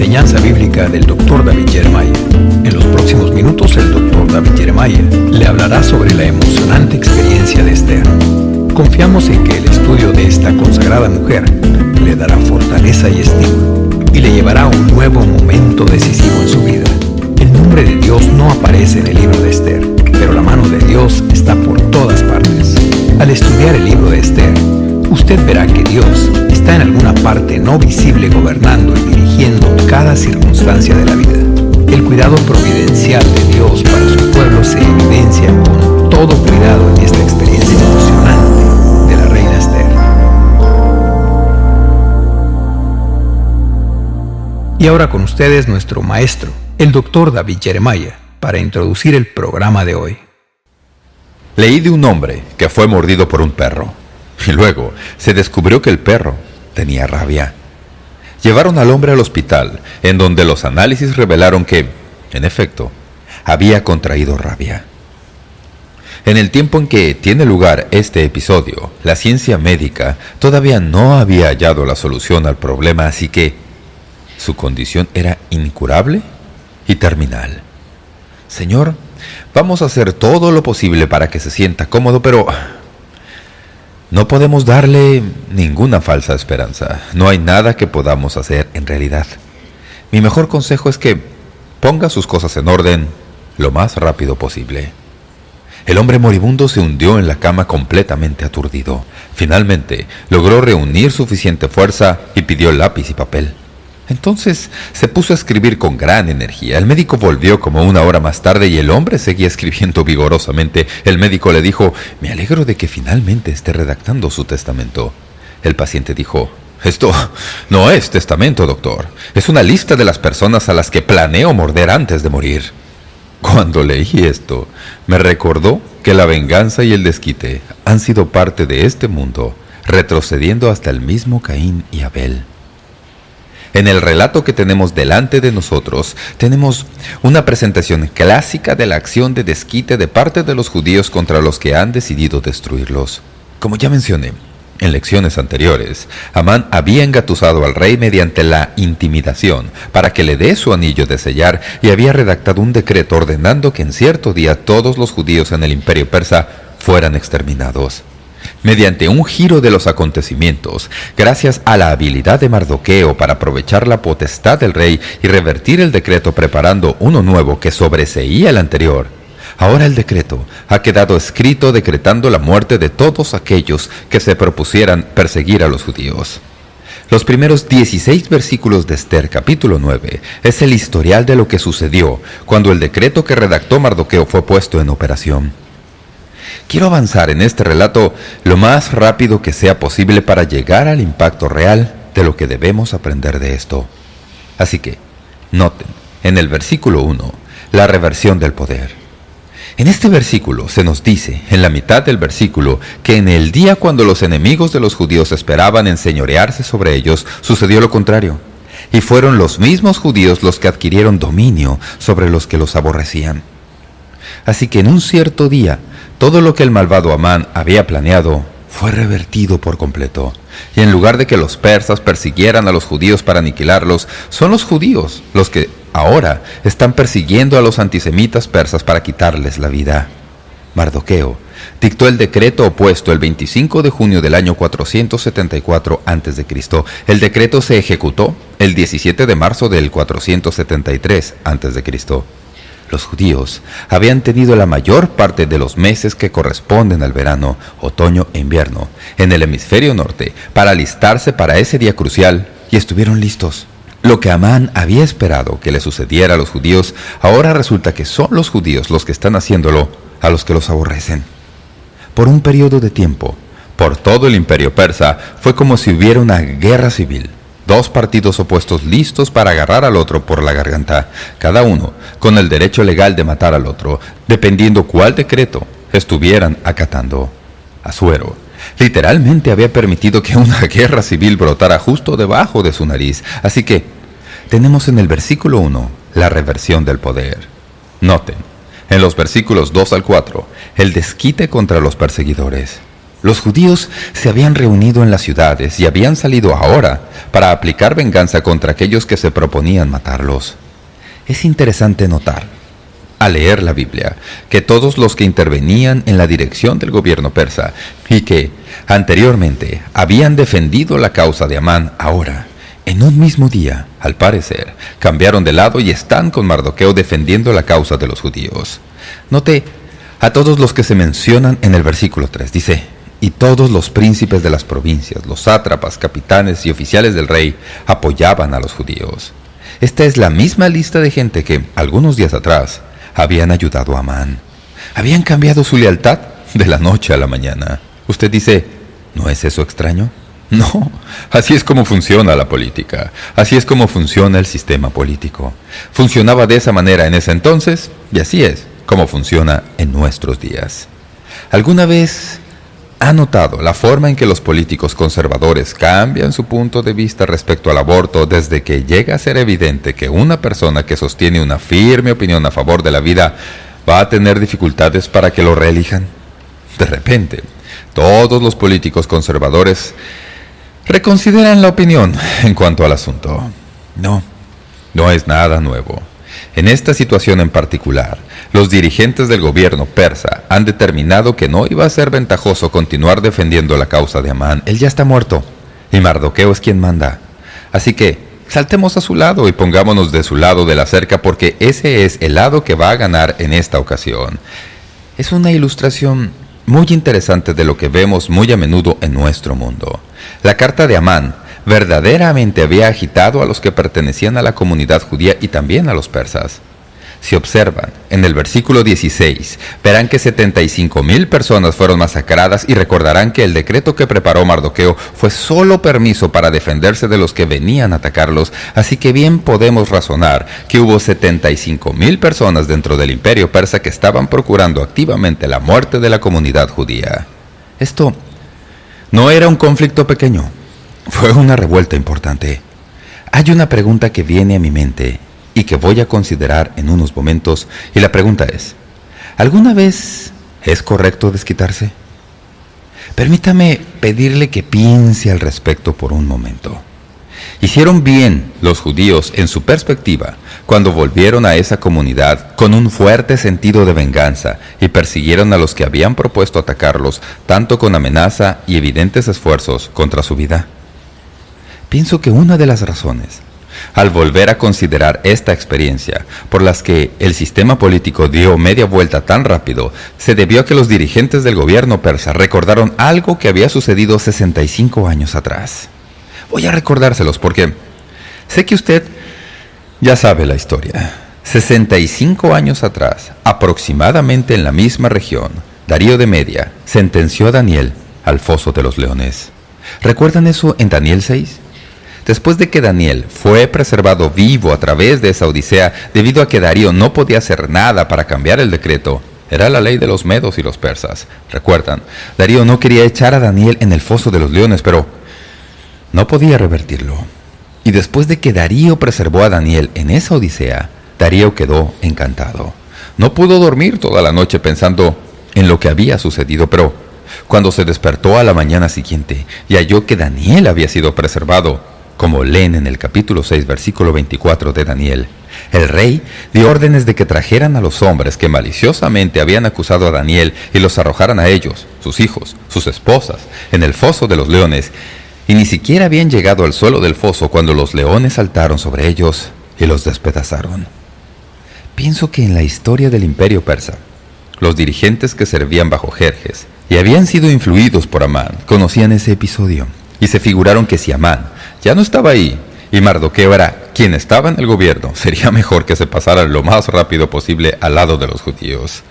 enseñanza bíblica del Dr. David Jeremiah. En los próximos minutos, el Dr. David Jeremiah le hablará sobre la emocionante experiencia de Esther. Confiamos en que el estudio de esta consagrada mujer le dará fortaleza y estímulo y le llevará a un nuevo momento decisivo en su vida. El nombre de Dios no aparece en el libro de Esther, pero la mano de Dios está por todas partes. Al estudiar el libro de Esther, usted verá que Dios está en alguna parte no visible gobernando y dirigiendo cada circunstancia de la vida. El cuidado providencial de Dios para su pueblo se evidencia con todo cuidado en esta experiencia emocionante de la reina Esther. Y ahora con ustedes nuestro maestro, el Dr. David Jeremiah, para introducir el programa de hoy. Leí de un hombre que fue mordido por un perro. Y luego se descubrió que el perro tenía rabia. Llevaron al hombre al hospital, en donde los análisis revelaron que, en efecto, había contraído rabia. En el tiempo en que tiene lugar este episodio, la ciencia médica todavía no había hallado la solución al problema, así que su condición era incurable y terminal. Señor, vamos a hacer todo lo posible para que se sienta cómodo, pero no podemos darle ninguna falsa esperanza. No hay nada que podamos hacer en realidad. Mi mejor consejo es que ponga sus cosas en orden lo más rápido posible. El hombre moribundo se hundió en la cama completamente aturdido. Finalmente, logró reunir suficiente fuerza y pidió lápiz y papel. Entonces se puso a escribir con gran energía. El médico volvió como una hora más tarde y el hombre seguía escribiendo vigorosamente. El médico le dijo: «Me alegro de que finalmente esté redactando su testamento». El paciente dijo: «Esto no es testamento, doctor. Es una lista de las personas a las que planeo morder antes de morir». Cuando leí esto, me recordó que la venganza y el desquite han sido parte de este mundo, retrocediendo hasta el mismo Caín y Abel. En el relato que tenemos delante de nosotros, tenemos una presentación clásica de la acción de desquite de parte de los judíos contra los que han decidido destruirlos. Como ya mencioné en lecciones anteriores, Amán había engatusado al rey mediante la intimidación para que le dé su anillo de sellar y había redactado un decreto ordenando que en cierto día todos los judíos en el imperio persa fueran exterminados. Mediante un giro de los acontecimientos, gracias a la habilidad de Mardoqueo para aprovechar la potestad del rey y revertir el decreto preparando uno nuevo que sobreseía el anterior, ahora el decreto ha quedado escrito decretando la muerte de todos aquellos que se propusieran perseguir a los judíos. Los primeros 16 versículos de Esther capítulo 9 es el historial de lo que sucedió cuando el decreto que redactó Mardoqueo fue puesto en operación. Quiero avanzar en este relato lo más rápido que sea posible para llegar al impacto real de lo que debemos aprender de esto. Así que, noten, en el versículo 1, la reversión del poder. En este versículo se nos dice, en la mitad del versículo, que en el día cuando los enemigos de los judíos esperaban enseñorearse sobre ellos, sucedió lo contrario. Y fueron los mismos judíos los que adquirieron dominio sobre los que los aborrecían. Así que en un cierto día, todo lo que el malvado Amán había planeado fue revertido por completo. Y en lugar de que los persas persiguieran a los judíos para aniquilarlos, son los judíos los que ahora están persiguiendo a los antisemitas persas para quitarles la vida. Mardoqueo dictó el decreto opuesto el 25 de junio del año 474 a.C. El decreto se ejecutó el 17 de marzo del 473 a.C. Los judíos habían tenido la mayor parte de los meses que corresponden al verano, otoño e invierno en el hemisferio norte para alistarse para ese día crucial y estuvieron listos. Lo que Amán había esperado que le sucediera a los judíos, ahora resulta que son los judíos los que están haciéndolo a los que los aborrecen. Por un periodo de tiempo, por todo el imperio persa, fue como si hubiera una guerra civil. Dos partidos opuestos listos para agarrar al otro por la garganta, cada uno con el derecho legal de matar al otro, dependiendo cuál decreto estuvieran acatando. Asuero literalmente había permitido que una guerra civil brotara justo debajo de su nariz, así que tenemos en el versículo 1 la reversión del poder. Noten, en los versículos 2 al 4, el desquite contra los perseguidores. Los judíos se habían reunido en las ciudades y habían salido ahora para aplicar venganza contra aquellos que se proponían matarlos. Es interesante notar, al leer la Biblia, que todos los que intervenían en la dirección del gobierno persa y que, anteriormente, habían defendido la causa de Amán, ahora, en un mismo día, al parecer, cambiaron de lado y están con Mardoqueo defendiendo la causa de los judíos. Note a todos los que se mencionan en el versículo 3. Dice: y todos los príncipes de las provincias, los sátrapas, capitanes y oficiales del rey apoyaban a los judíos. Esta es la misma lista de gente que, algunos días atrás, habían ayudado a Amán. Habían cambiado su lealtad de la noche a la mañana. Usted dice, ¿no es eso extraño? No, así es como funciona la política. Así es como funciona el sistema político. Funcionaba de esa manera en ese entonces, y así es como funciona en nuestros días. ¿Alguna vez ha notado la forma en que los políticos conservadores cambian su punto de vista respecto al aborto desde que llega a ser evidente que una persona que sostiene una firme opinión a favor de la vida va a tener dificultades para que lo reelijan? De repente, todos los políticos conservadores reconsideran la opinión en cuanto al asunto. No es nada nuevo. En esta situación en particular, los dirigentes del gobierno persa han determinado que no iba a ser ventajoso continuar defendiendo la causa de Amán. Él ya está muerto, y Mardoqueo es quien manda. Así que saltemos a su lado y pongámonos de su lado de la cerca, porque ese es el lado que va a ganar en esta ocasión. Es una ilustración muy interesante de lo que vemos muy a menudo en nuestro mundo. La carta de Amán verdaderamente había agitado a los que pertenecían a la comunidad judía y también a los persas. Si observan, en el versículo 16, verán que 75,000 personas fueron masacradas y recordarán que el decreto que preparó Mardoqueo fue solo permiso para defenderse de los que venían a atacarlos, así que bien podemos razonar que hubo 75,000 personas dentro del imperio persa que estaban procurando activamente la muerte de la comunidad judía. Esto no era un conflicto pequeño. Fue una revuelta importante. Hay una pregunta que viene a mi mente y que voy a considerar en unos momentos, y la pregunta es: ¿alguna vez es correcto desquitarse? Permítame pedirle que piense al respecto por un momento. Hicieron bien los judíos en su perspectiva cuando volvieron a esa comunidad con un fuerte sentido de venganza y persiguieron a los que habían propuesto atacarlos, tanto con amenaza y evidentes esfuerzos contra su vida. Pienso que una de las razones, al volver a considerar esta experiencia, por las que el sistema político dio media vuelta tan rápido, se debió a que los dirigentes del gobierno persa recordaron algo que había sucedido 65 años atrás. Voy a recordárselos porque sé que usted ya sabe la historia. 65 años atrás, aproximadamente en la misma región, Darío de Media sentenció a Daniel al foso de los leones. ¿Recuerdan eso en Daniel 6? Después de que Daniel fue preservado vivo a través de esa odisea, debido a que Darío no podía hacer nada para cambiar el decreto, era la ley de los medos y los persas. ¿Recuerdan? Darío no quería echar a Daniel en el foso de los leones, pero no podía revertirlo. Y después de que Darío preservó a Daniel en esa odisea, Darío quedó encantado. No pudo dormir toda la noche pensando en lo que había sucedido, pero cuando se despertó a la mañana siguiente y halló que Daniel había sido preservado, como leen en el capítulo 6, versículo 24 de Daniel, el rey dio órdenes de que trajeran a los hombres que maliciosamente habían acusado a Daniel y los arrojaran a ellos, sus hijos, sus esposas, en el foso de los leones, y ni siquiera habían llegado al suelo del foso cuando los leones saltaron sobre ellos y los despedazaron. Pienso que en la historia del imperio persa, los dirigentes que servían bajo Jerjes y habían sido influidos por Amán conocían ese episodio y se figuraron que si Amán ya no estaba ahí y Mardoqueo era quien estaba en el gobierno, sería mejor que se pasara lo más rápido posible al lado de los judíos.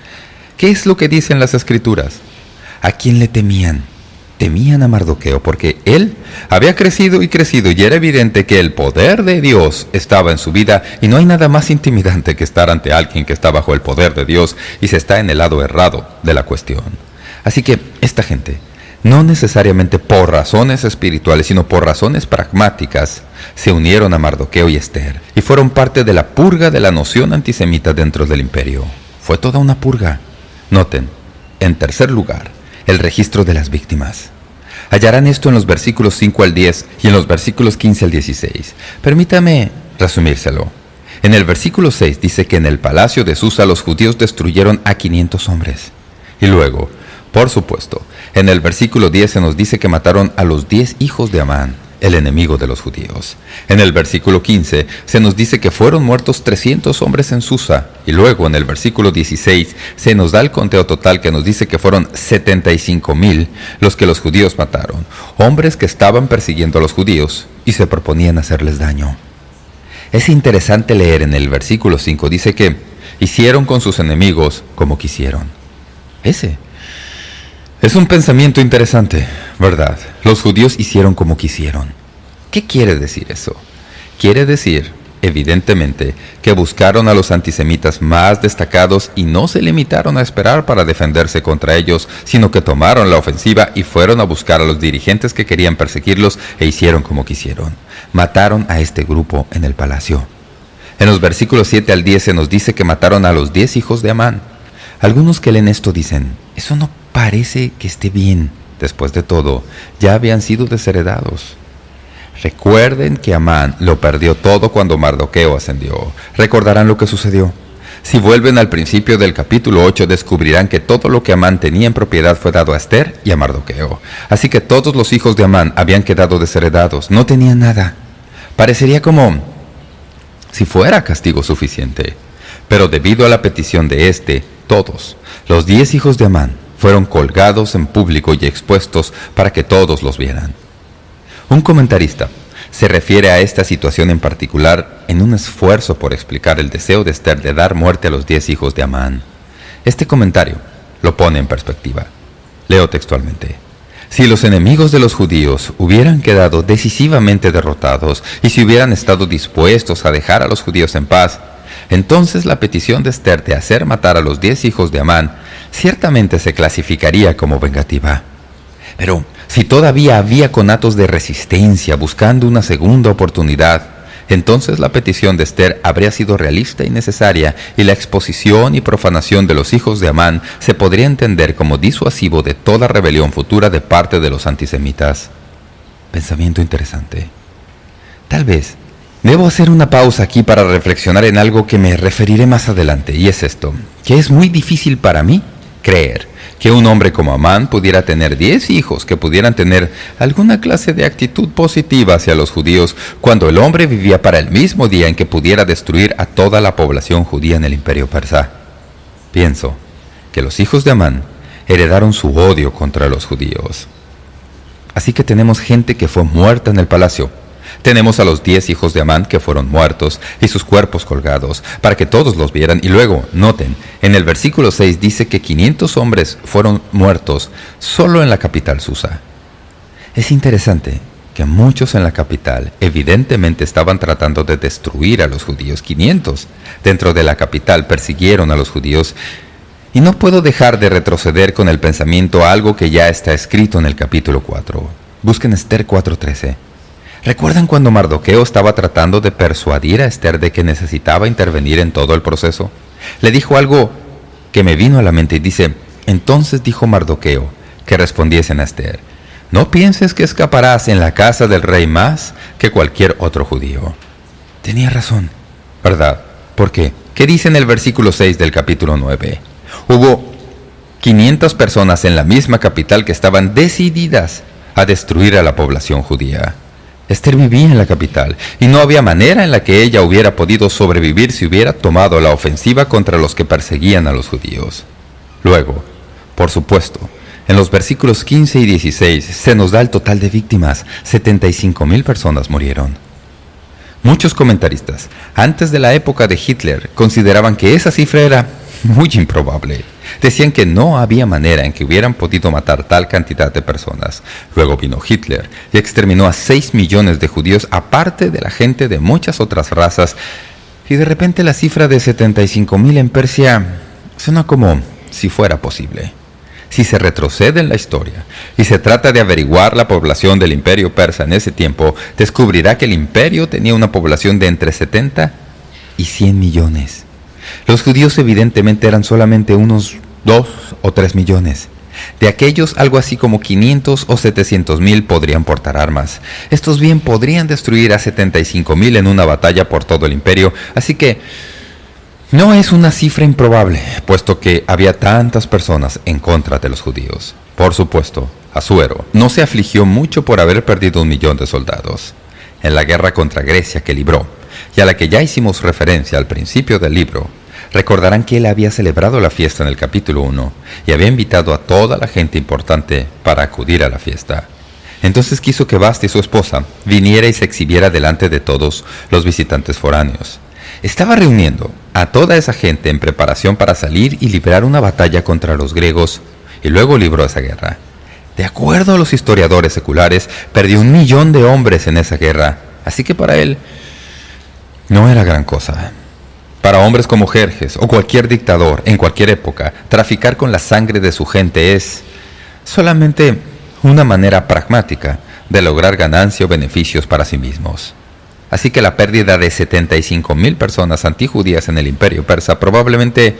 ¿Qué es lo que dicen las Escrituras? ¿A quién le temían? Temían a Mardoqueo porque él había crecido y era evidente que el poder de Dios estaba en su vida, y no hay nada más intimidante que estar ante alguien que está bajo el poder de Dios y se está en el lado errado de la cuestión. Así que esta gente, no necesariamente por razones espirituales, sino por razones pragmáticas, se unieron a Mardoqueo y Esther y fueron parte de la purga de la noción antisemita dentro del imperio. Fue toda una purga. Noten, en tercer lugar, el registro de las víctimas. Hallarán esto en los versículos 5 al 10 y en los versículos 15 al 16. Permítame resumírselo. En el versículo 6 dice que en el palacio de Susa los judíos destruyeron a 500 hombres. Y luego, por supuesto, en el versículo 10 se nos dice que mataron a los 10 hijos de Amán, el enemigo de los judíos. En el versículo 15 se nos dice que fueron muertos 300 hombres en Susa. Y luego en el versículo 16 se nos da el conteo total que nos dice que fueron 75,000 los que los judíos mataron, hombres que estaban persiguiendo a los judíos y se proponían hacerles daño. Es interesante leer en el versículo 5, dice que hicieron con sus enemigos como quisieron. Ese es un pensamiento interesante, ¿verdad? Los judíos hicieron como quisieron. ¿Qué quiere decir eso? Quiere decir, evidentemente, que buscaron a los antisemitas más destacados y no se limitaron a esperar para defenderse contra ellos, sino que tomaron la ofensiva y fueron a buscar a los dirigentes que querían perseguirlos e hicieron como quisieron. Mataron a este grupo en el palacio. En los versículos 7 al 10 se nos dice que mataron a los 10 hijos de Amán. Algunos que leen esto dicen, eso no parece que esté bien. Después de todo, ya habían sido desheredados. Recuerden que Amán lo perdió todo cuando Mardoqueo ascendió. Recordarán lo que sucedió. Si vuelven al principio del capítulo 8, descubrirán que todo lo que Amán tenía en propiedad fue dado a Ester y a Mardoqueo. Así que todos los hijos de Amán habían quedado desheredados, no tenían nada. Parecería como si fuera castigo suficiente. Pero debido a la petición de todos, los 10 hijos de Amán, fueron colgados en público y expuestos para que todos los vieran. Un comentarista se refiere a esta situación en particular en un esfuerzo por explicar el deseo de Ester de dar muerte a los 10 hijos de Amán. Este comentario lo pone en perspectiva. Leo textualmente. Si los enemigos de los judíos hubieran quedado decisivamente derrotados y si hubieran estado dispuestos a dejar a los judíos en paz, entonces la petición de Ester de hacer matar a los 10 hijos de Amán ciertamente se clasificaría como vengativa. Pero si todavía había conatos de resistencia buscando una segunda oportunidad, entonces la petición de Ester habría sido realista y necesaria y la exposición y profanación de los hijos de Amán se podría entender como disuasivo de toda rebelión futura de parte de los antisemitas. Pensamiento interesante. Tal vez debo hacer una pausa aquí para reflexionar en algo que me referiré más adelante, y es esto, que es muy difícil para mí creer que un hombre como Amán pudiera tener 10 hijos que pudieran tener alguna clase de actitud positiva hacia los judíos cuando el hombre vivía para el mismo día en que pudiera destruir a toda la población judía en el imperio persa. Pienso que los hijos de Amán heredaron su odio contra los judíos. Así que tenemos gente que fue muerta en el palacio. Tenemos a los 10 hijos de Amán que fueron muertos y sus cuerpos colgados para que todos los vieran. Y luego, noten, en el versículo 6 dice que 500 hombres fueron muertos solo en la capital Susa. Es interesante que muchos en la capital evidentemente estaban tratando de destruir a los judíos. 500 dentro de la capital persiguieron a los judíos. Y no puedo dejar de retroceder con el pensamiento a algo que ya está escrito en el capítulo 4. Busquen Ester 4:13. ¿Recuerdan cuando Mardoqueo estaba tratando de persuadir a Ester de que necesitaba intervenir en todo el proceso? Le dijo algo que me vino a la mente y dice, entonces dijo Mardoqueo que respondiesen a Ester, no pienses que escaparás en la casa del rey más que cualquier otro judío. Tenía razón, ¿verdad? ¿Por qué? ¿Qué dice en el versículo 6 del capítulo 9? Hubo 500 personas en la misma capital que estaban decididas a destruir a la población judía. Ester vivía en la capital y no había manera en la que ella hubiera podido sobrevivir si hubiera tomado la ofensiva contra los que perseguían a los judíos. Luego, por supuesto, en los versículos 15 y 16 se nos da el total de víctimas. 75,000 personas murieron. Muchos comentaristas, antes de la época de Hitler, consideraban que esa cifra era muy improbable. Decían que no había manera en que hubieran podido matar tal cantidad de personas. Luego vino Hitler y exterminó a 6 millones de judíos, aparte de la gente de muchas otras razas. Y de repente la cifra de 75,000 en Persia suena como si fuera posible. Si se retrocede en la historia y se trata de averiguar la población del imperio persa en ese tiempo, descubrirá que el imperio tenía una población de entre 70 y 100 millones. Los judíos evidentemente eran solamente unos 2 o 3 millones. De aquellos, algo así como 500 o 700,000 podrían portar armas. Estos bien podrían destruir a 75,000 en una batalla por todo el imperio, así que no es una cifra improbable, puesto que había tantas personas en contra de los judíos. Por supuesto, Asuero no se afligió mucho por haber perdido 1,000,000 de soldados. En la guerra contra Grecia que libró, y a la que ya hicimos referencia al principio del libro, recordarán que él había celebrado la fiesta en el capítulo 1 y había invitado a toda la gente importante para acudir a la fiesta. Entonces quiso que Basti, su esposa, viniera y se exhibiera delante de todos los visitantes foráneos. Estaba reuniendo a toda esa gente en preparación para salir y librar una batalla contra los griegos, y luego libró esa guerra. De acuerdo a los historiadores seculares, perdió 1,000,000 de hombres en esa guerra, así que para él no era gran cosa. Para hombres como Jerjes o cualquier dictador en cualquier época, traficar con la sangre de su gente es solamente una manera pragmática de lograr ganancia o beneficios para sí mismos. Así que la pérdida de 75,000 personas antijudías en el imperio persa probablemente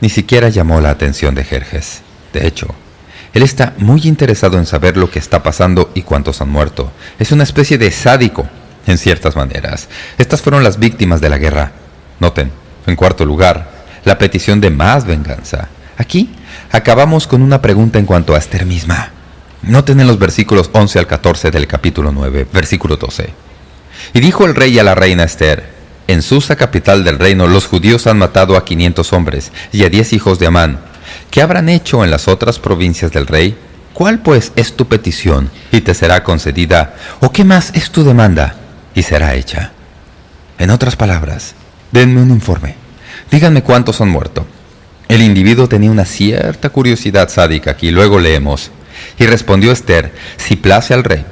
ni siquiera llamó la atención de Jerjes. De hecho, él está muy interesado en saber lo que está pasando y cuántos han muerto. Es una especie de sádico, en ciertas maneras. Estas fueron las víctimas de la guerra. Noten, en cuarto lugar, la petición de más venganza. Aquí acabamos con una pregunta en cuanto a Esther misma. Noten en los versículos 11 al 14 del capítulo 9, versículo 12. Y dijo el rey a la reina Esther: en Susa, capital del reino, los judíos han matado a 500 hombres y a 10 hijos de Amán. ¿Qué habrán hecho en las otras provincias del rey? ¿Cuál pues es tu petición y te será concedida? ¿O qué más es tu demanda y será hecha? En otras palabras, denme un informe. Díganme cuántos han muerto. El individuo tenía una cierta curiosidad sádica aquí. Luego leemos: y respondió Esther: si place al rey,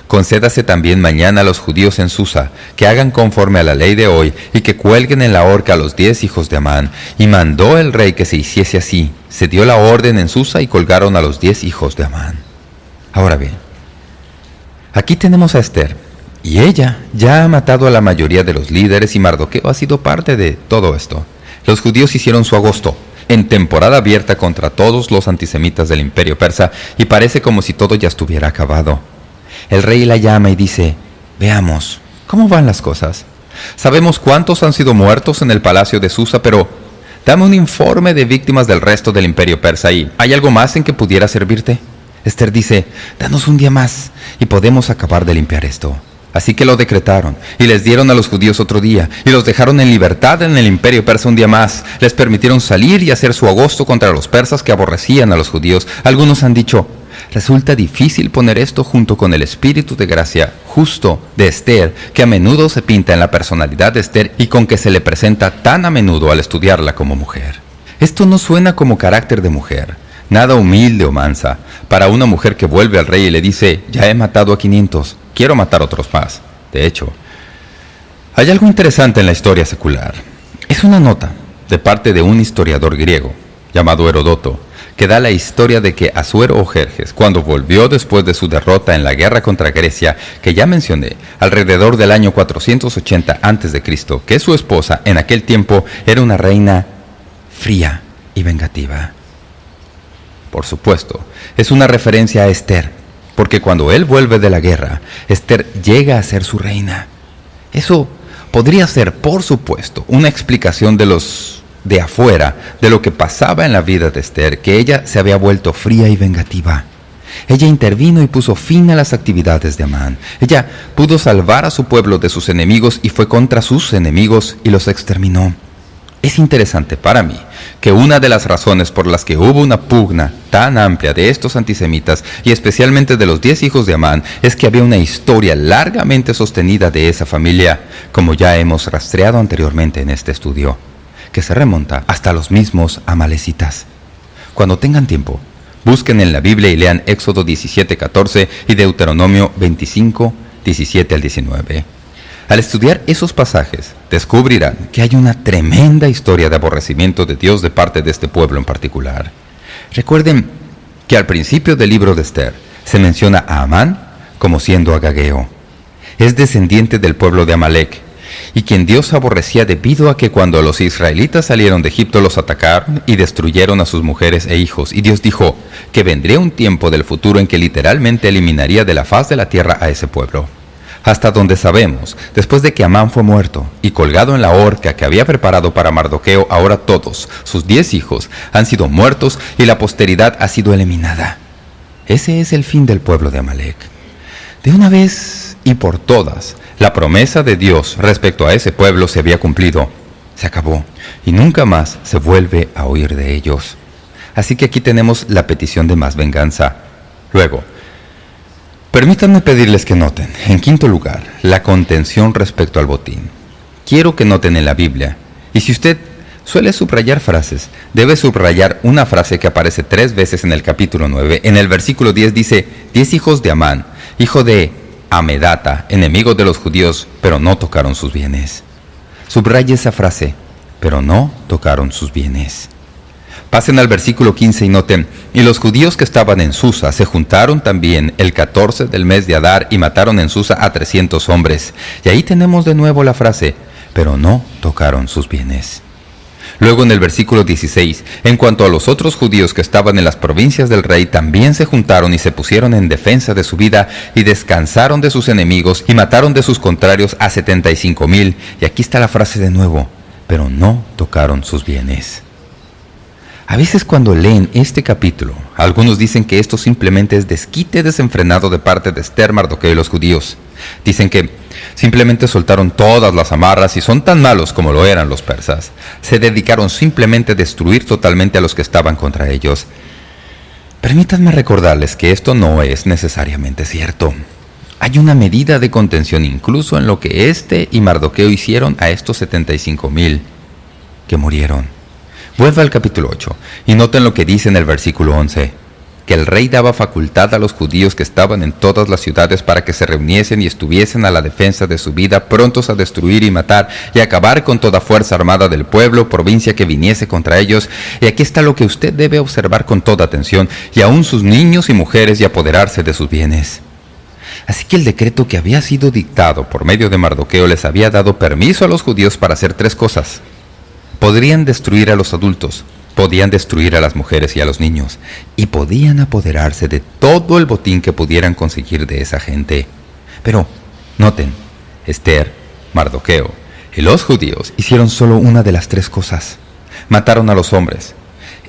concédase también mañana a los judíos en Susa, que hagan conforme a la ley de hoy, y que cuelguen en la horca a los 10 hijos de Amán. Y mandó el rey que se hiciese así. Se dio la orden en Susa y colgaron a los 10 hijos de Amán. Ahora bien, aquí tenemos a Esther, y ella ya ha matado a la mayoría de los líderes y Mardoqueo ha sido parte de todo esto. Los judíos hicieron su agosto, en temporada abierta contra todos los antisemitas del imperio persa, y parece como si todo ya estuviera acabado. El rey la llama y dice: veamos, ¿cómo van las cosas? Sabemos cuántos han sido muertos en el palacio de Susa, pero dame un informe de víctimas del resto del imperio persa. ¿Y hay algo más en que pudiera servirte? Esther dice: danos un día más y podemos acabar de limpiar esto. Así que lo decretaron, y les dieron a los judíos otro día, y los dejaron en libertad en el imperio persa un día más. Les permitieron salir y hacer su agosto contra los persas que aborrecían a los judíos. Algunos han dicho: resulta difícil poner esto junto con el espíritu de gracia justo de Esther, que a menudo se pinta en la personalidad de Esther y con que se le presenta tan a menudo al estudiarla como mujer. Esto no suena como carácter de mujer, nada humilde o mansa, para una mujer que vuelve al rey y le dice: ya he matado a 500, quiero matar otros más. De hecho, hay algo interesante en la historia secular. Es una nota de parte de un historiador griego llamado Heródoto, que da la historia de que Asuero o Jerjes, cuando volvió después de su derrota en la guerra contra Grecia, que ya mencioné, alrededor del año 480 a.C., que su esposa en aquel tiempo era una reina fría y vengativa. Por supuesto, es una referencia a Esther, porque cuando él vuelve de la guerra, Esther llega a ser su reina. Eso podría ser, por supuesto, una explicación de afuera de lo que pasaba en la vida de Esther, que ella se había vuelto fría y vengativa. Ella intervino y puso fin a las actividades de Amán. Ella pudo salvar a su pueblo de sus enemigos y fue contra sus enemigos y los exterminó. Es interesante para mí que una de las razones por las que hubo una pugna tan amplia de estos antisemitas, y especialmente de los 10 hijos de Amán, es que había una historia largamente sostenida de esa familia, como ya hemos rastreado anteriormente en este estudio, que se remonta hasta los mismos amalecitas. Cuando tengan tiempo, busquen en la Biblia y lean Éxodo 17:14 y Deuteronomio 25:17 al 19. Al estudiar esos pasajes, descubrirán que hay una tremenda historia de aborrecimiento de Dios de parte de este pueblo en particular. Recuerden que al principio del libro de Esther se menciona a Amán como siendo agageo. Es descendiente del pueblo de Amalek, y quien Dios aborrecía debido a que cuando los israelitas salieron de Egipto los atacaron y destruyeron a sus mujeres e hijos. Y Dios dijo que vendría un tiempo del futuro en que literalmente eliminaría de la faz de la tierra a ese pueblo. Hasta donde sabemos, después de que Amán fue muerto y colgado en la horca que había preparado para Mardoqueo, ahora todos, sus 10 hijos, han sido muertos y la posteridad ha sido eliminada. Ese es el fin del pueblo de Amalek. De una vez y por todas, la promesa de Dios respecto a ese pueblo se había cumplido. Se acabó y nunca más se vuelve a oír de ellos. Así que aquí tenemos la petición de más venganza. Luego, permítanme pedirles que noten, en quinto lugar, la contención respecto al botín. Quiero que noten en la Biblia, y si usted suele subrayar frases, debe subrayar una frase que aparece 3 veces en el capítulo 9. En el versículo 10 dice, 10 hijos de Amán, hijo de Amedata, enemigo de los judíos, pero no tocaron sus bienes. Subraye esa frase, pero no tocaron sus bienes. Pasen al versículo 15 y noten, y los judíos que estaban en Susa se juntaron también el 14 del mes de Adar y mataron en Susa a 300 hombres. Y ahí tenemos de nuevo la frase, pero no tocaron sus bienes. Luego en el versículo 16, en cuanto a los otros judíos que estaban en las provincias del rey, también se juntaron y se pusieron en defensa de su vida y descansaron de sus enemigos y mataron de sus contrarios a 75,000. Y aquí está la frase de nuevo, pero no tocaron sus bienes. A veces cuando leen este capítulo, algunos dicen que esto simplemente es desquite desenfrenado de parte de Ester, Mardoqueo y los judíos. Dicen que simplemente soltaron todas las amarras y son tan malos como lo eran los persas. Se dedicaron simplemente a destruir totalmente a los que estaban contra ellos. Permítanme recordarles que esto no es necesariamente cierto. Hay una medida de contención incluso en lo que Este y Mardoqueo hicieron a estos 75,000 que murieron. Vuelva al capítulo 8 y noten lo que dice en el versículo 11, que el rey daba facultad a los judíos que estaban en todas las ciudades para que se reuniesen y estuviesen a la defensa de su vida, prontos a destruir y matar y acabar con toda fuerza armada del pueblo, provincia que viniese contra ellos. Y aquí está lo que usted debe observar con toda atención, y aún sus niños y mujeres, y apoderarse de sus bienes. Así que el decreto que había sido dictado por medio de Mardoqueo les había dado permiso a los judíos para hacer 3 cosas. Podrían destruir a los adultos, podían destruir a las mujeres y a los niños, y podían apoderarse de todo el botín que pudieran conseguir de esa gente. Pero, noten, Ester, Mardoqueo y los judíos hicieron solo una de las 3 cosas. Mataron a los hombres.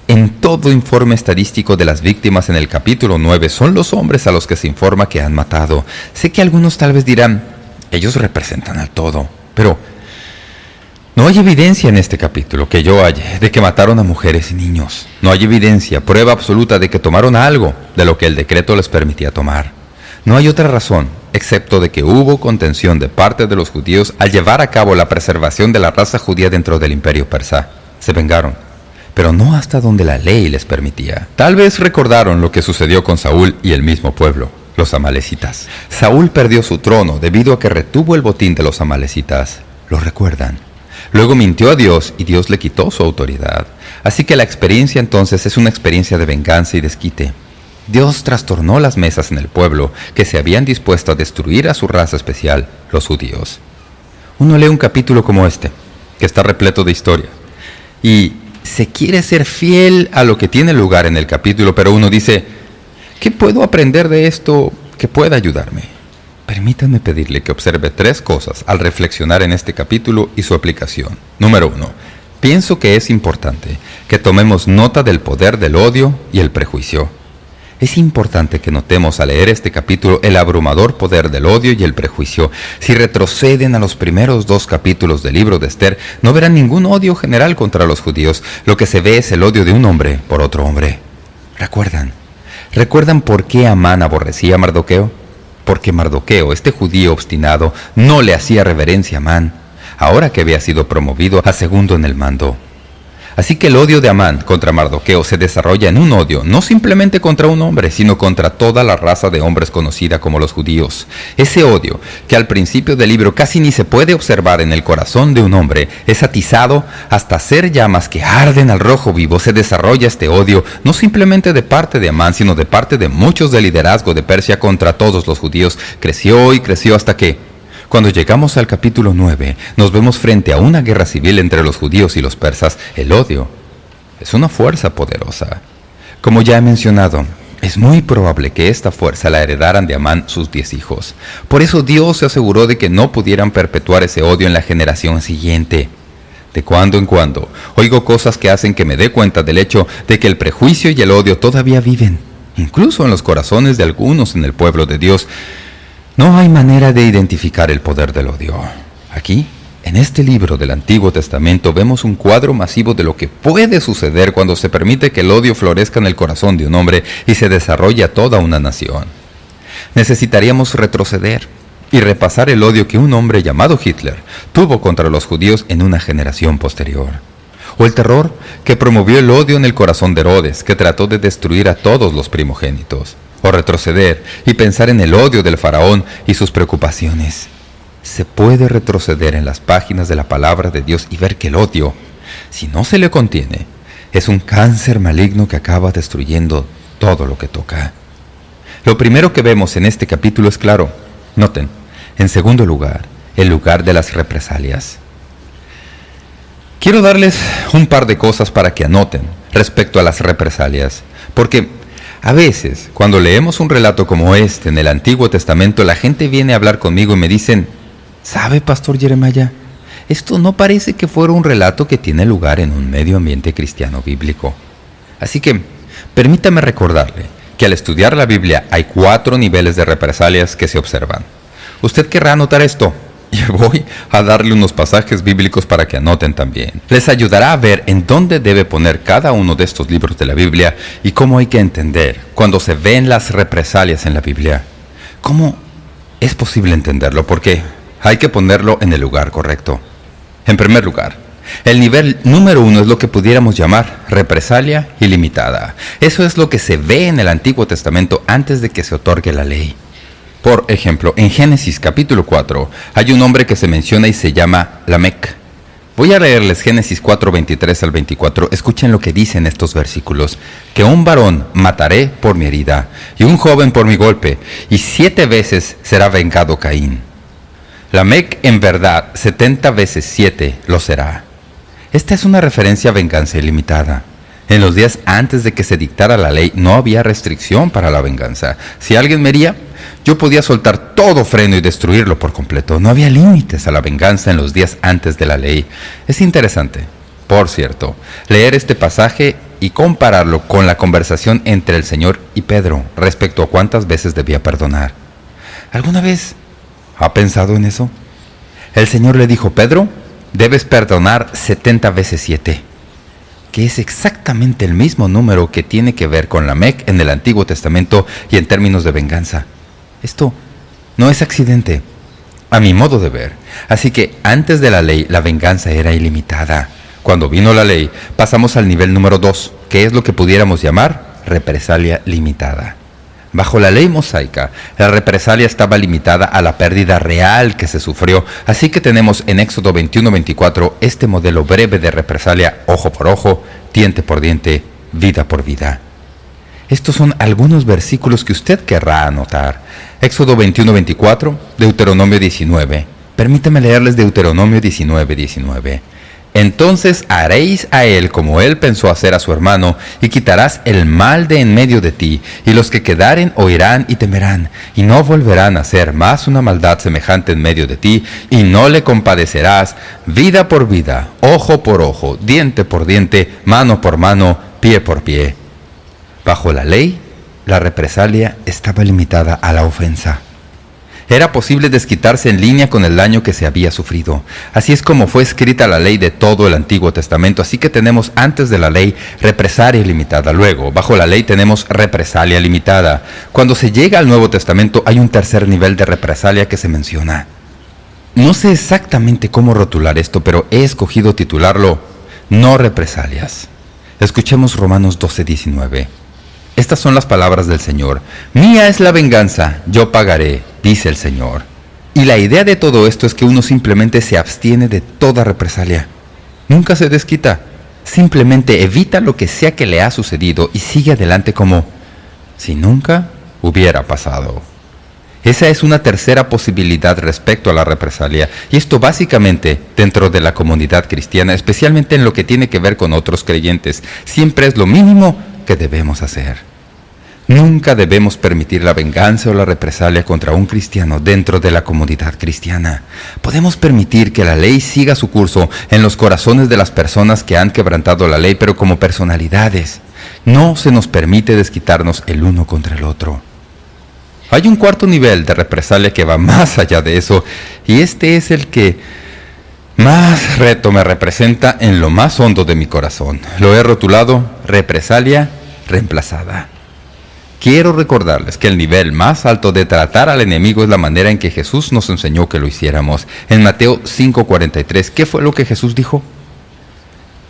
En todo informe estadístico de las víctimas en el capítulo 9 son los hombres a los que se informa que han matado. Sé que algunos tal vez dirán, ellos representan al todo, pero no hay evidencia en este capítulo que yo halle de que mataron a mujeres y niños. No hay evidencia, prueba absoluta de que tomaron algo de lo que el decreto les permitía tomar. No hay otra razón, excepto de que hubo contención de parte de los judíos al llevar a cabo la preservación de la raza judía dentro del imperio persa. Se vengaron, pero no hasta donde la ley les permitía. Tal vez recordaron lo que sucedió con Saúl y el mismo pueblo, los amalecitas. Saúl perdió su trono debido a que retuvo el botín de los amalecitas. ¿Lo recuerdan? Luego mintió a Dios y Dios le quitó su autoridad. Así que la experiencia entonces es una experiencia de venganza y desquite. Dios trastornó las mesas en el pueblo que se habían dispuesto a destruir a su raza especial, los judíos. Uno lee un capítulo como este, que está repleto de historia, y se quiere ser fiel a lo que tiene lugar en el capítulo, pero uno dice, ¿qué puedo aprender de esto que pueda ayudarme? Permítanme pedirle que observe 3 cosas al reflexionar en este capítulo y su aplicación. Número 1. Pienso que es importante que tomemos nota del poder del odio y el prejuicio. Es importante que notemos al leer este capítulo el abrumador poder del odio y el prejuicio. Si retroceden a los primeros 2 capítulos del libro de Ester, no verán ningún odio general contra los judíos. Lo que se ve es el odio de un hombre por otro hombre. ¿Recuerdan por qué Amán aborrecía a Mardoqueo? Porque Mardoqueo, este judío obstinado, no le hacía reverencia a Amán, ahora que había sido promovido a segundo en el mando. Así que el odio de Amán contra Mardoqueo se desarrolla en un odio, no simplemente contra un hombre, sino contra toda la raza de hombres conocida como los judíos. Ese odio, que al principio del libro casi ni se puede observar en el corazón de un hombre, es atizado hasta ser llamas que arden al rojo vivo. Se desarrolla este odio, no simplemente de parte de Amán, sino de parte de muchos del liderazgo de Persia contra todos los judíos. Creció y creció hasta que, Cuando llegamos al capítulo 9, nos vemos frente a una guerra civil entre los judíos y los persas. El odio es una fuerza poderosa. Como ya he mencionado, es muy probable que esta fuerza la heredaran de Amán sus 10 hijos. Por eso Dios se aseguró de que no pudieran perpetuar ese odio en la generación siguiente. De cuando en cuando, oigo cosas que hacen que me dé cuenta del hecho de que el prejuicio y el odio todavía viven, incluso en los corazones de algunos en el pueblo de Dios. No hay manera de identificar el poder del odio. Aquí, en este libro del Antiguo Testamento, vemos un cuadro masivo de lo que puede suceder cuando se permite que el odio florezca en el corazón de un hombre y se desarrolla toda una nación. Necesitaríamos retroceder y repasar el odio que un hombre llamado Hitler tuvo contra los judíos en una generación posterior. O el terror que promovió el odio en el corazón de Herodes, que trató de destruir a todos los primogénitos. O retroceder y pensar en el odio del faraón y sus preocupaciones. Se puede retroceder en las páginas de la palabra de Dios y ver que el odio, si no se le contiene, es un cáncer maligno que acaba destruyendo todo lo que toca. Lo primero que vemos en este capítulo es claro. Noten, en segundo lugar, el lugar de las represalias. Quiero darles un par de cosas para que anoten respecto a las represalias, porque a veces, cuando leemos un relato como este en el Antiguo Testamento, la gente viene a hablar conmigo y me dicen, ¿sabe, Pastor Jeremiah? Esto no parece que fuera un relato que tiene lugar en un medio ambiente cristiano bíblico. Así que, permítame recordarle que al estudiar la Biblia hay 4 niveles de represalias que se observan. Usted querrá anotar esto, y voy a darle unos pasajes bíblicos para que anoten también. Les ayudará a ver en dónde debe poner cada uno de estos libros de la Biblia y cómo hay que entender cuando se ven las represalias en la Biblia. ¿Cómo es posible entenderlo? Porque hay que ponerlo en el lugar correcto. En primer lugar, el nivel número 1 es lo que pudiéramos llamar represalia ilimitada. Eso es lo que se ve en el Antiguo Testamento antes de que se otorgue la ley. Por ejemplo, en Génesis capítulo 4 hay un hombre que se menciona y se llama Lamec. Voy a leerles Génesis 4, 23 al 24. Escuchen lo que dicen estos versículos. Que un varón mataré por mi herida, y un joven por mi golpe, y 7 veces será vengado Caín. Lamec en verdad 70 veces 7 lo será. Esta es una referencia a venganza ilimitada. En los días antes de que se dictara la ley no había restricción para la venganza. Si alguien me hería, yo podía soltar todo freno y destruirlo por completo. No había límites a la venganza en los días antes de la ley. Es interesante, por cierto, leer este pasaje y compararlo con la conversación entre el Señor y Pedro respecto a cuántas veces debía perdonar. ¿Alguna vez ha pensado en eso? El Señor le dijo, Pedro, debes perdonar 70 veces 7. Que es exactamente el mismo número que tiene que ver con Lamec en el Antiguo Testamento y en términos de venganza. Esto no es accidente, a mi modo de ver. Así que antes de la ley, la venganza era ilimitada. Cuando vino la ley, pasamos al nivel número 2, que es lo que pudiéramos llamar represalia limitada. Bajo la ley mosaica, la represalia estaba limitada a la pérdida real que se sufrió, así que tenemos en Éxodo 21-24 este modelo breve de represalia ojo por ojo, diente por diente, vida por vida. Estos son algunos versículos que usted querrá anotar. Éxodo 21-24, Deuteronomio 19. Permítame leerles Deuteronomio 19. Entonces haréis a él como él pensó hacer a su hermano, y quitarás el mal de en medio de ti, y los que quedaren oirán y temerán, y no volverán a hacer más una maldad semejante en medio de ti, y no le compadecerás, vida por vida, ojo por ojo, diente por diente, mano por mano, pie por pie. Bajo la ley, la represalia estaba limitada a la ofensa. Era posible desquitarse en línea con el daño que se había sufrido. Así es como fue escrita la ley de todo el Antiguo Testamento. Así que tenemos antes de la ley represalia ilimitada. Luego, bajo la ley tenemos represalia limitada. Cuando se llega al Nuevo Testamento hay un tercer nivel de represalia que se menciona. No sé exactamente cómo rotular esto, pero he escogido titularlo No represalias. Escuchemos Romanos 12:19. Estas son las palabras del Señor. Mía es la venganza, yo pagaré, dice el Señor. Y la idea de todo esto es que uno simplemente se abstiene de toda represalia. Nunca se desquita. Simplemente evita lo que sea que le ha sucedido y sigue adelante como si nunca hubiera pasado. Esa es una tercera posibilidad respecto a la represalia, y esto básicamente dentro de la comunidad cristiana, especialmente en lo que tiene que ver con otros creyentes, siempre es lo mínimo que debemos hacer. Nunca debemos permitir la venganza o la represalia contra un cristiano dentro de la comunidad cristiana. Podemos permitir que la ley siga su curso en los corazones de las personas que han quebrantado la ley, pero como personalidades. No se nos permite desquitarnos el uno contra el otro. Hay un cuarto nivel de represalia que va más allá de eso, y este es el que más reto me representa en lo más hondo de mi corazón. Lo he rotulado represalia reemplazada. Quiero recordarles que el nivel más alto de tratar al enemigo es la manera en que Jesús nos enseñó que lo hiciéramos. En Mateo 5:43, ¿qué fue lo que Jesús dijo?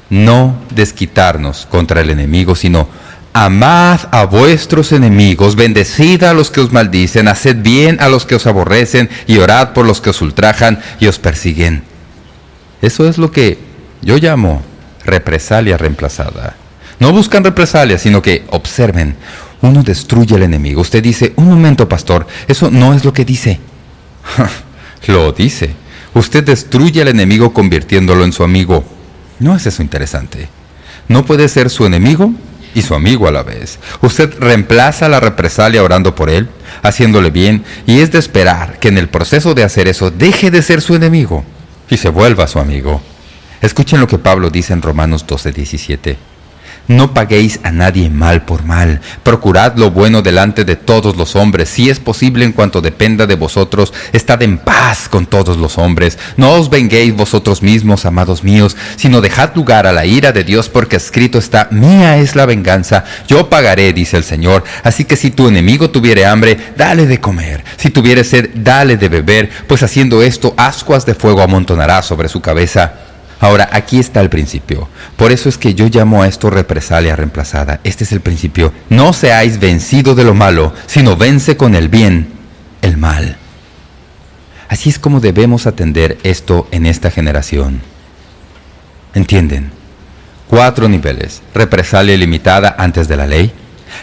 No desquitarnos contra el enemigo, sino amad a vuestros enemigos, bendecid a los que os maldicen, haced bien a los que os aborrecen y orad por los que os ultrajan y os persiguen. Eso es lo que yo llamo represalia reemplazada. No buscan represalia, sino que observen. Uno destruye al enemigo. Usted dice, un momento, pastor, eso no es lo que dice. Lo dice. Usted destruye al enemigo convirtiéndolo en su amigo. ¿No es eso interesante? No puede ser su enemigo y su amigo a la vez. Usted reemplaza la represalia orando por él, haciéndole bien, y es de esperar que en el proceso de hacer eso deje de ser su enemigo y se vuelva su amigo. Escuchen lo que Pablo dice en Romanos 12:17. No paguéis a nadie mal por mal. Procurad lo bueno delante de todos los hombres. Si es posible, en cuanto dependa de vosotros, estad en paz con todos los hombres. No os venguéis vosotros mismos, amados míos, sino dejad lugar a la ira de Dios, porque escrito está, mía es la venganza, yo pagaré, dice el Señor. Así que si tu enemigo tuviere hambre, dale de comer. Si tuviere sed, dale de beber, pues haciendo esto, ascuas de fuego amontonará sobre su cabeza. Ahora, aquí está el principio. Por eso es que yo llamo a esto represalia reemplazada. Este es el principio. No seáis vencidos de lo malo, sino vence con el bien el mal. Así es como debemos atender esto en esta generación. ¿Entienden? 4 niveles. Represalia limitada antes de la ley.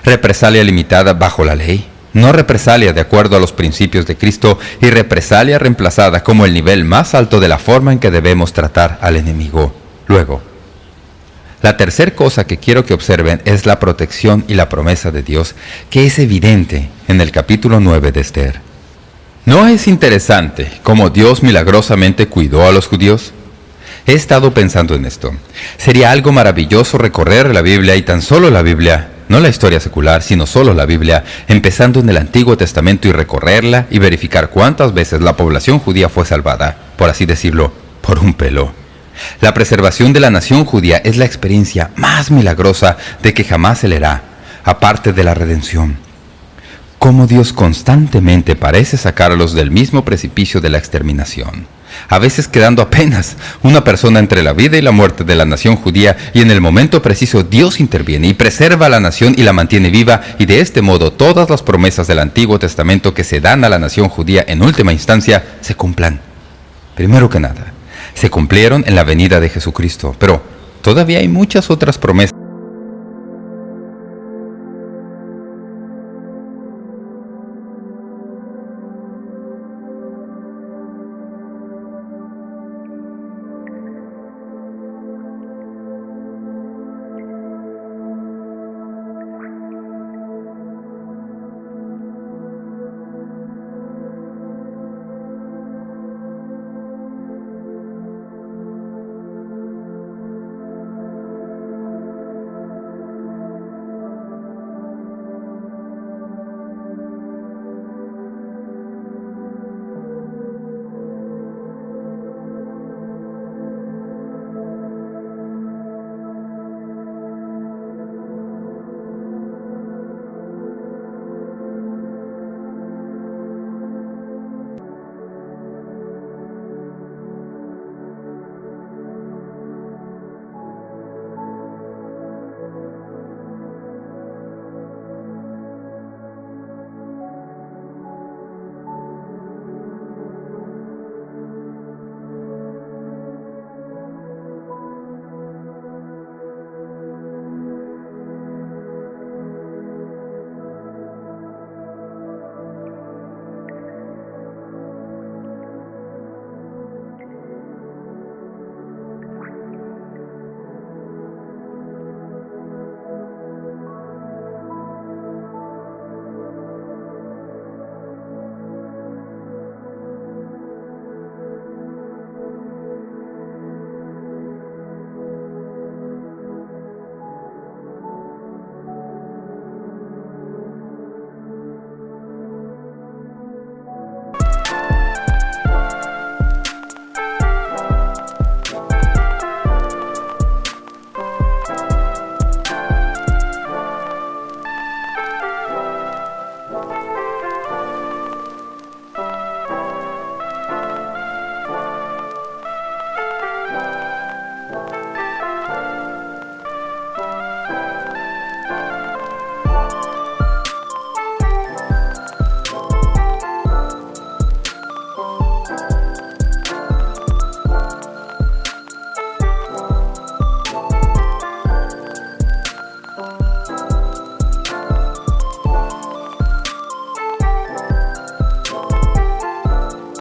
Represalia limitada bajo la ley. No represalia de acuerdo a los principios de Cristo, y represalia reemplazada como el nivel más alto de la forma en que debemos tratar al enemigo. Luego, la tercera cosa que quiero que observen es la protección y la promesa de Dios, que es evidente en el capítulo 9 de Esther. ¿No es interesante cómo Dios milagrosamente cuidó a los judíos? He estado pensando en esto. Sería algo maravilloso recorrer la Biblia, y tan solo la Biblia, no la historia secular, sino solo la Biblia, empezando en el Antiguo Testamento, y recorrerla y verificar cuántas veces la población judía fue salvada, por así decirlo, por un pelo. La preservación de la nación judía es la experiencia más milagrosa de que jamás se leerá, aparte de la redención. Cómo Dios constantemente parece sacarlos del mismo precipicio de la exterminación, a veces quedando apenas una persona entre la vida y la muerte de la nación judía, y en el momento preciso Dios interviene y preserva a la nación y la mantiene viva, y de este modo todas las promesas del Antiguo Testamento que se dan a la nación judía en última instancia se cumplan. Primero que nada, se cumplieron en la venida de Jesucristo, pero todavía hay muchas otras promesas